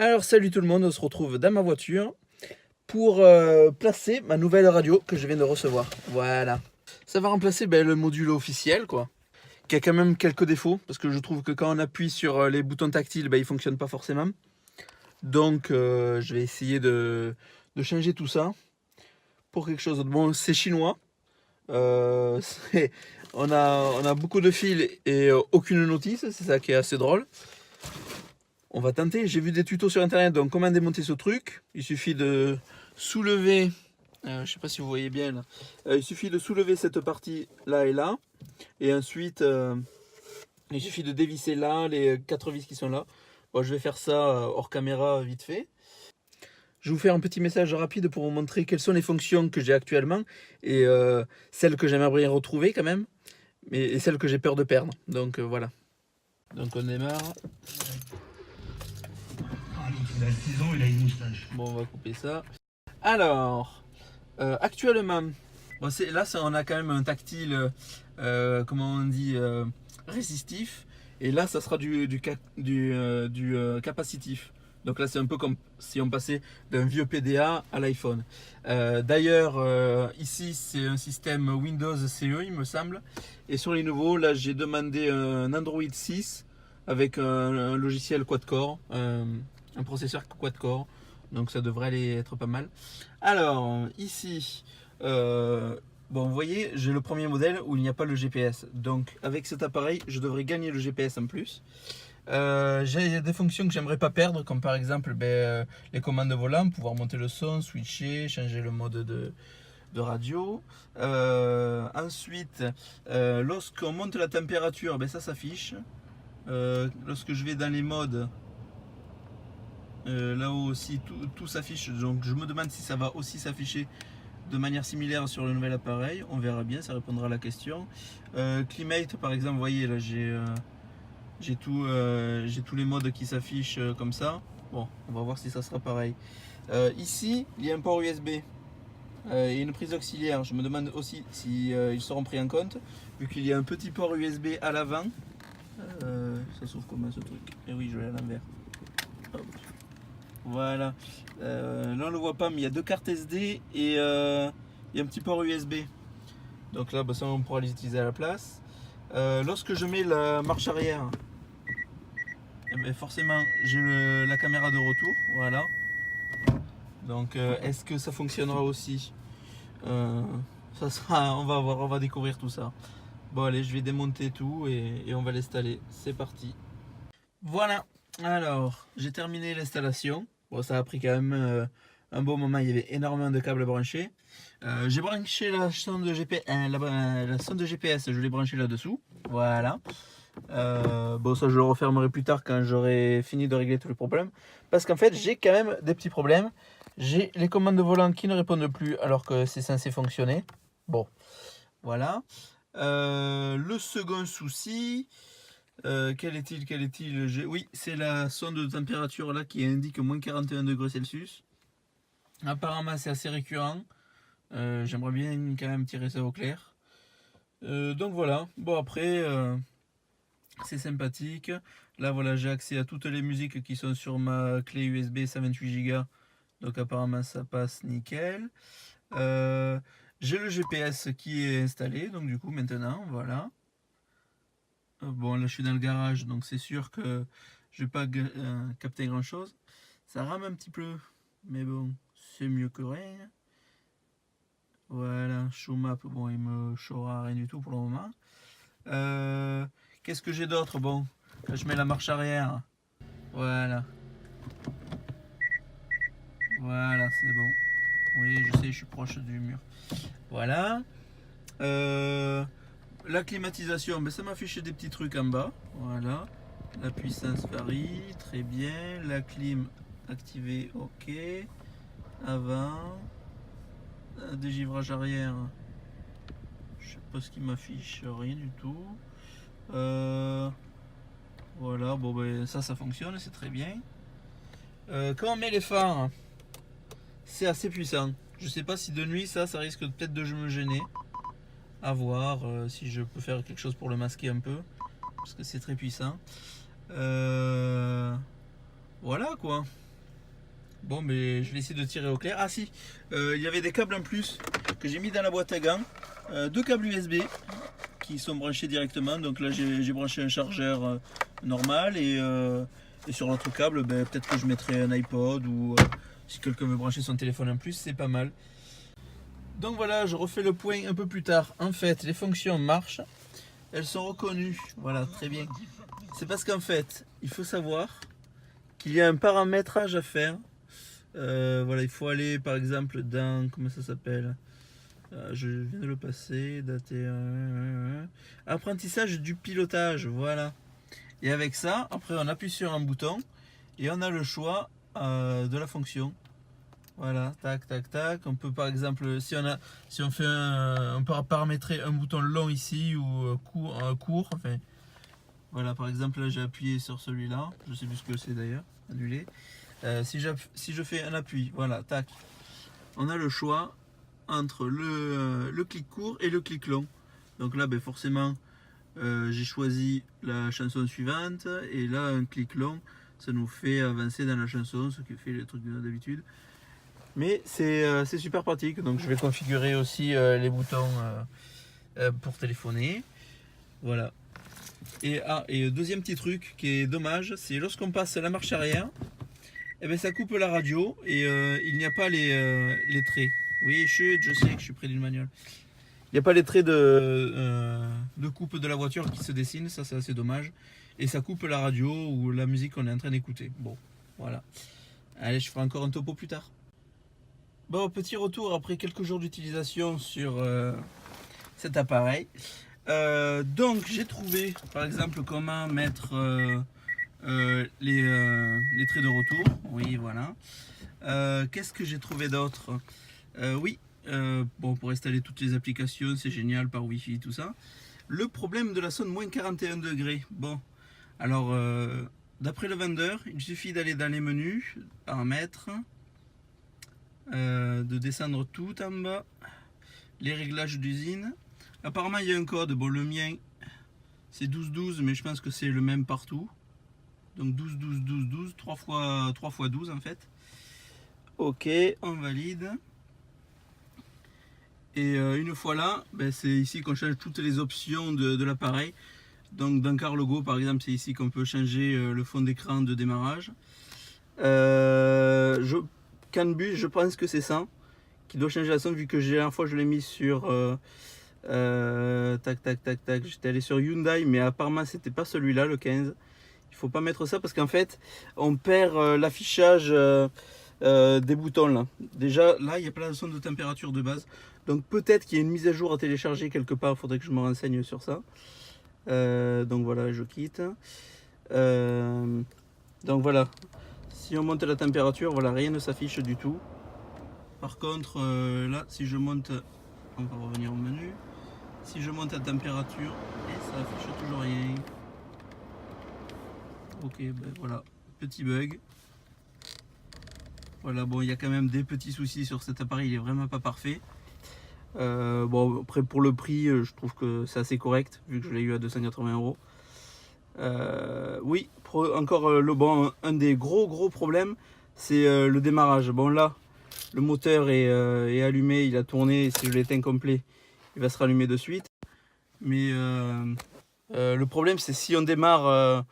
Alors salut tout le monde, on se retrouve dans ma voiture pour placer ma nouvelle radio que je viens de recevoir. Voilà. Ça va remplacer le module officiel quoi, qui a quand même quelques défauts parce que je trouve que quand on appuie sur les boutons tactiles, il fonctionne pas forcément. Donc je vais essayer de changer tout ça pour quelque chose d'autre. Bon, c'est chinois. Euh, c'est- on a beaucoup de fils et aucune notice, c'est ça qui est assez drôle. On va tenter, j'ai vu des tutos sur internet, donc comment démonter ce truc. Il suffit de soulever, je sais pas si vous voyez bien là. Il suffit de soulever cette partie là et là. Et ensuite, il suffit de dévisser là, les 4 vis qui sont là. Bon, je vais faire ça hors caméra vite fait. Je vais vous faire un petit message rapide pour vous montrer quelles sont les fonctions que j'ai actuellement. Et celles que j'aimerais bien retrouver quand même. Et celles que j'ai peur de perdre. Donc voilà. Donc on démarre. Ah, donc il a 6 ans, il a une moustache. Bon, on va couper ça. Alors, actuellement, bon, là on a quand même un tactile, comment on dit, résistif. Et là, ça sera du capacitif. Donc là, c'est un peu comme si on passait d'un vieux PDA à l'iPhone. D'ailleurs, ici, c'est un système Windows CE, il me semble. Et sur les nouveaux, là, j'ai demandé un Android 6 avec un logiciel quad-core, un processeur quad-core. Donc ça devrait aller être pas mal. Alors, ici, bon, vous voyez, j'ai le premier modèle où il n'y a pas le GPS. Donc, avec cet appareil, je devrais gagner le GPS en plus. J'ai des fonctions que j'aimerais pas perdre, comme par exemple les commandes de volant, pouvoir monter le son, switcher, changer le mode de radio. Ensuite, lorsqu'on monte la température, ça s'affiche. Lorsque je vais dans les modes, là-haut aussi, tout s'affiche. Donc, je me demande si ça va aussi s'afficher de manière similaire sur le nouvel appareil. On verra bien, ça répondra à la question. Climate, par exemple, vous voyez, là j'ai tous les modes qui s'affichent comme ça. Bon, on va voir si ça sera pareil. Ici, il y a un port USB et une prise auxiliaire. Je me demande aussi si ils seront pris en compte, vu qu'il y a un petit port USB à l'avant. Ça s'ouvre comment ce truc? Et oui, je vais à l'envers. Hop. Voilà. Là, on ne le voit pas, mais il y a 2 cartes SD et il y a un petit port USB. Donc là, ça, on pourra les utiliser à la place. Lorsque je mets la marche arrière, forcément, j'ai la caméra de retour. Voilà. Donc, est-ce que ça fonctionnera aussi? Ça sera, on va voir, on va découvrir tout ça. Bon, allez, je vais démonter tout et on va l'installer. C'est parti. Voilà. Alors, j'ai terminé l'installation. Bon, ça a pris quand même un bon moment. Il y avait énormément de câbles branchés. J'ai branché la sonde de GPS, la sonde de GPS. Je l'ai branché là-dessous. Voilà. Bon, ça je le refermerai plus tard quand j'aurai fini de régler tous les problèmes. Parce qu'en fait, j'ai quand même des petits problèmes. J'ai les commandes de volant qui ne répondent plus alors que c'est censé fonctionner. Bon, voilà. Le second souci, quel est-il? Oui, c'est la sonde de température là qui indique moins 41 degrés Celsius. Apparemment, c'est assez récurrent. J'aimerais bien quand même tirer ça au clair. Donc voilà. Bon, après, c'est sympathique. Là, voilà, j'ai accès à toutes les musiques qui sont sur ma clé USB 128 Go. Donc apparemment, ça passe nickel. J'ai le GPS qui est installé. Donc du coup, maintenant, voilà. Bon, là, je suis dans le garage, donc c'est sûr que je vais pas capter grand-chose. Ça rame un petit peu, mais bon, c'est mieux que rien. Voilà, show map, bon, il me showera rien du tout pour le moment. Qu'est-ce que j'ai d'autre? Bon, quand je mets la marche arrière, voilà. Voilà, c'est bon. Oui, je sais, je suis proche du mur. Voilà. La climatisation, ça m'affiche des petits trucs en bas. Voilà. La puissance varie, très bien. La clim activée, ok. Avant. Dégivrage arrière. Je sais pas ce qui m'affiche, rien du tout. Voilà, bon ça fonctionne, c'est très bien. Quand on met les phares, c'est assez puissant. Je sais pas si de nuit ça risque peut-être de me gêner. À voir si je peux faire quelque chose pour le masquer un peu. Parce que c'est très puissant. Voilà quoi. Bon, mais je vais essayer de tirer au clair. Ah si, il y avait des câbles en plus que j'ai mis dans la boîte à gants. Deux câbles USB qui sont branchés directement. Donc là, j'ai branché un chargeur normal et sur l'autre câble, ben, peut-être que je mettrai un iPod ou si quelqu'un veut brancher son téléphone en plus, c'est pas mal. Donc voilà, je refais le point un peu plus tard. En fait, les fonctions marchent. Elles sont reconnues. Voilà, très bien. C'est parce qu'en fait, il faut savoir qu'il y a un paramétrage à faire. Voilà, il faut aller par exemple dans, comment ça s'appelle, je viens de le passer, dater, apprentissage du pilotage, voilà. Et avec ça, après on appuie sur un bouton et on a le choix de la fonction. Voilà, tac, tac, tac. On peut par exemple, si on fait on peut paramétrer un bouton long ici ou court, enfin. Voilà, par exemple là j'ai appuyé sur celui-là, je sais plus ce que c'est d'ailleurs, annuler. Si je fais un appui, voilà, tac, on a le choix entre le clic court et le clic long. Donc là, ben, forcément, j'ai choisi la chanson suivante et là, un clic long, ça nous fait avancer dans la chanson, ce qui fait le truc d'habitude. Mais c'est super pratique, donc je vais configurer aussi les boutons pour téléphoner. Voilà. Et deuxième petit truc qui est dommage, c'est lorsqu'on passe la marche arrière, eh ben ça coupe la radio et il n'y a pas les traits. Oui, je sais que je suis près d'une manuelle. Il n'y a pas les traits de coupe de la voiture qui se dessinent, ça c'est assez dommage. Et ça coupe la radio ou la musique qu'on est en train d'écouter. Bon, voilà. Allez, je ferai encore un topo plus tard. Bon, petit retour après quelques jours d'utilisation sur cet appareil. Donc j'ai trouvé par exemple comment mettre les traits de retour. Oui, voilà. Qu'est-ce que j'ai trouvé d'autre? Oui, bon, pour installer toutes les applications, c'est génial par Wi-Fi, tout ça. Le problème de la sonde moins 41 degrés. Bon, alors, d'après le vendeur, il suffit d'aller dans les menus, paramètres, de descendre tout en bas, les réglages d'usine. Apparemment, il y a un code. Bon, le mien, c'est 1212, mais je pense que c'est le même partout. Donc 12, 12, 12, 12, 3 fois 12 en fait. Ok, on valide. Et une fois là, ben c'est ici qu'on change toutes les options de l'appareil. Donc dans Carlogo par exemple, c'est ici qu'on peut changer le fond d'écran de démarrage. CAN-bus, je pense que c'est ça qui doit changer la sonde, vu que la dernière fois je l'ai mis sur tac tac tac tac, j'étais allé sur Hyundai, mais apparemment c'était pas celui-là, le 15. Il faut pas mettre ça parce qu'en fait on perd l'affichage des boutons là. Déjà là il n'y a pas la sonde de température de base, donc peut-être qu'il y a une mise à jour à télécharger quelque part, il faudrait que je me renseigne sur ça. Donc voilà, je quitte. Donc voilà, si on monte la température, voilà, rien ne s'affiche du tout. Par contre là, si je monte, on va revenir au menu, si je monte la température, et ça affiche toujours rien. Ok, ben voilà, petit bug. Voilà, bon, il y a quand même des petits soucis sur cet appareil, il est vraiment pas parfait. Bon, après pour le prix, je trouve que c'est assez correct, vu que je l'ai eu à 280 €. Oui, encore bon, un des gros problèmes, c'est le démarrage. Bon là, le moteur est allumé, il a tourné, si je l'éteins complet, il va se rallumer de suite. Mais le problème, c'est si on démarre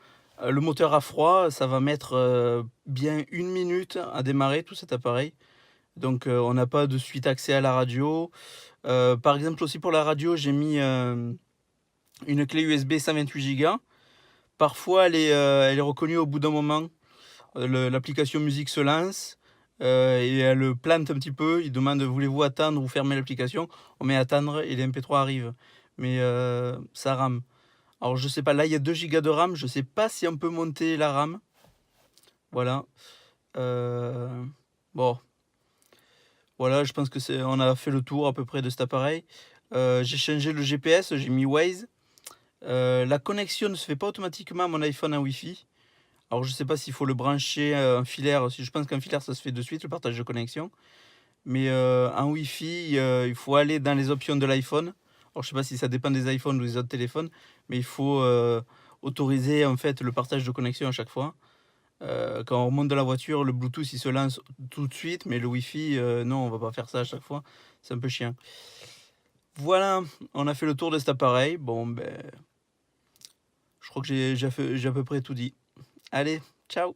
le moteur à froid, ça va mettre bien 1 minute à démarrer tout cet appareil. Donc on n'a pas de suite accès à la radio. Par exemple aussi pour la radio, j'ai mis une clé USB 128 Go. Parfois elle est reconnue au bout d'un moment. L'application musique se lance et elle plante un petit peu. Il demande voulez-vous attendre ou fermer l'application. On met attendre et les MP3 arrivent. Mais ça rame. Alors je sais pas, là il y a 2 Go de RAM. Je sais pas si on peut monter la RAM. Voilà. Bon. Voilà, je pense que on a fait le tour à peu près de cet appareil. J'ai changé le GPS, j'ai mis Waze. La connexion ne se fait pas automatiquement à mon iPhone en Wi-Fi. Alors je sais pas s'il faut le brancher en filaire. Je pense qu'en filaire ça se fait de suite, le partage de connexion. Mais en Wi-Fi, il faut aller dans les options de l'iPhone. Alors je sais pas si ça dépend des iPhones ou des autres téléphones, mais il faut autoriser en fait le partage de connexion à chaque fois. Quand on remonte de la voiture, le Bluetooth il se lance tout de suite, mais le Wi-Fi, non, on va pas faire ça à chaque fois. C'est un peu chiant. Voilà, on a fait le tour de cet appareil. Bon, ben, je crois que j'ai à peu près tout dit. Allez, ciao!